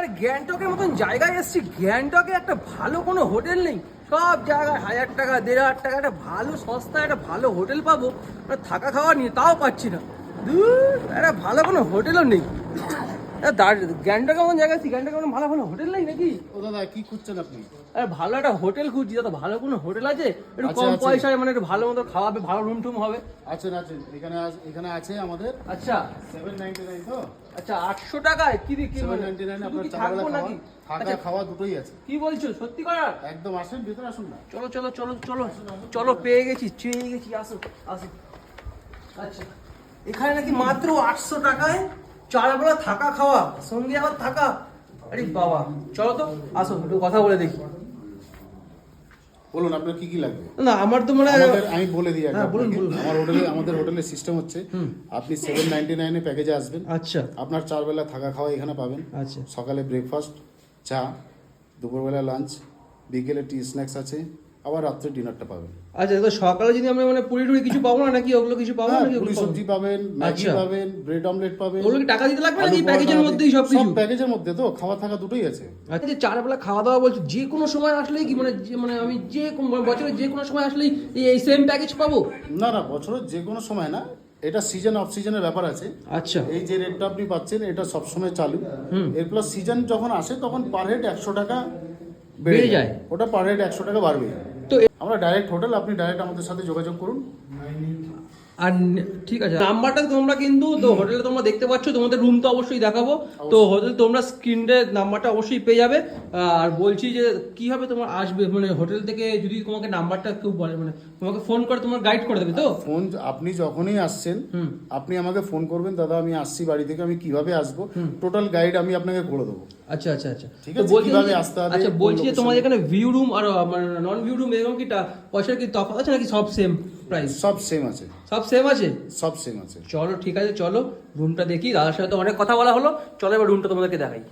একেবারে গ্যাংটকের মতন জায়গায় এসেছি। গ্যাংটকে একটা ভালো কোনো হোটেল নেই, সব জায়গায় 1000 টাকা 1500 টাকা একটা ভালো সস্তায় একটা ভালো হোটেল পাবো, মানে থাকা খাওয়া নিয়ে তাও পাচ্ছি না। একটা ভালো কোনো হোটেলও নেই। গ্যাংটকের মতন জায়গা আছি, গ্যাংটকের মতন ভালো ভালো হোটেল নেই নাকি? ও দাদা কি খুঁজছেন আপনি? আরে ভালো একটা হোটেল খুঁজছি দাদা, ভালো কোনো হোটেল আছে একটু আছে, কম আছে। পয়সায়, মানে একটু ভালো মতো খাওয়াবে, ভালো রুম টুম হবে। আছেন এখানে আছে আমাদের আচ্ছা 799 তো। আচ্ছা 800 টাকায় কি কি মানে 799 শুধু আপনার কি চারবেলা থাকবো খাওয়া নাকি? থাকা আচ্ছা খাওয়া দুটোই আছে। কি বলছো, সত্যি করার? একদম আসেন, ভিতরে আসুন না। চলো চলো চলো চলো চলো, পেয়ে গেছি আসো আসো। আচ্ছা এখানে নাকি মাত্র 800 টাকায় 4 বেলা থাকা খাওয়া, সঙ্গে আবার থাকা। আরে বাবা, চলো তো আসো একটু কথা বলে দেখি। বলুন আপনার কি কি লাগবে? না আমার তো মানে আমি বলে দিই হ্যাঁ, বলুন, বলুন। আমাদের হোটেলের সিস্টেম হচ্ছে আপনি 799 এ প্যাকেজে আসবেন। আচ্ছা আপনার 4 বেলা থাকা খাওয়া এখানে পাবেন। আচ্ছা সকালে ব্রেকফাস্ট, চা, দুপুরবেলা লাঞ্চ, বিকেলে টি স্ন্যাক্স আছে, আবার রাত্রে ডিনারটা পাবেন। আচ্ছা, তো সকালে যদি আমরা মানে পুরি টুরি কিছু পাবো না নাকি? ওগুলো কিছু পাবো না নাকি? পুরি সবজি পাবেন, ম্যাগি আচ্ছা। পাবেন, ব্রেড অমলেট পাবেন। ওগুলো কি টাকা দিতে লাগবে আলু নাকি পরোটা প্যাকেজের হবে। মধ্যেই সব কিছু? সব প্যাকেজের মধ্যে তো, খাওয়া থাকা দুটোই আছে। আচ্ছা, যে 4 বেলা খাওয়া দাওয়া বলছো, যে কোনো সময় আসলেই কি মানে মানে আমি যে বছরের যে কোনো সময় আসলেই এই সেম প্যাকেজ পাবো? না না, বছরের যে কোনো সময় না, এটা সিজন অফ সিজনের ব্যাপার আছে। আচ্ছা এই যে রেটটা আপনি পাচ্ছেন এটা সবসময় চালু। এর প্লাস সিজন যখন আসে তখন পার হেড 100 টাকা বেড়ে যায়। ওটা পার হেড 100 টাকা বাড়বে। তো আমরা ডাইরেক্ট হোটেল, আপনি ডাইরেক্ট আমাদের সাথে যোগাযোগ করুন। আর ঠিক আছে, নাম্বারটা তোমরা কিন্তু তো হোটেলে তোমরা দেখতে পাচ্ছ, তোমাদের রুম তো অবশ্যই দেখাবো। তো হোটেল তোমরা স্ক্রিনে নাম্বারটা অবশ্যই পেয়ে যাবে। আর বলছি যে কিভাবে তোমার আসবে, মানে হোটেল থেকে যদি তোমাকে নাম্বারটা কেউ বলে, মানে তোমাকে ফোন করে তোমার গাইড করে দেবে তো? ফোন আপনি যখনই আসছেন আপনি আমাকে ফোন করবেন, দাদা আমি আসছি বাড়ি থেকে, আমি কিভাবে আসবো টোটাল গাইড আমি আপনাকে করে দেবো। আচ্ছা আচ্ছা আচ্ছা, ঠিক তো আছে, বলছি কিভাবে আসতে হবে, আচ্ছা কোন বলছি যে তোমাদের location-এ। এখানে ভিউ রুম আর মানে নন ভিউ রুম এরকম কি পয়সার কি তফাৎ আছে নাকি সব সেম প্রাইস? সব সেম আছে, সব সেম আছে। সব সেম আছে। চলো ঠিক আছে, চলো রুমটা দেখি। দাদার সাথে তো অনেক কথা বলা হলো, চলো এবার রুমটা তোমাদেরকে দেখাই।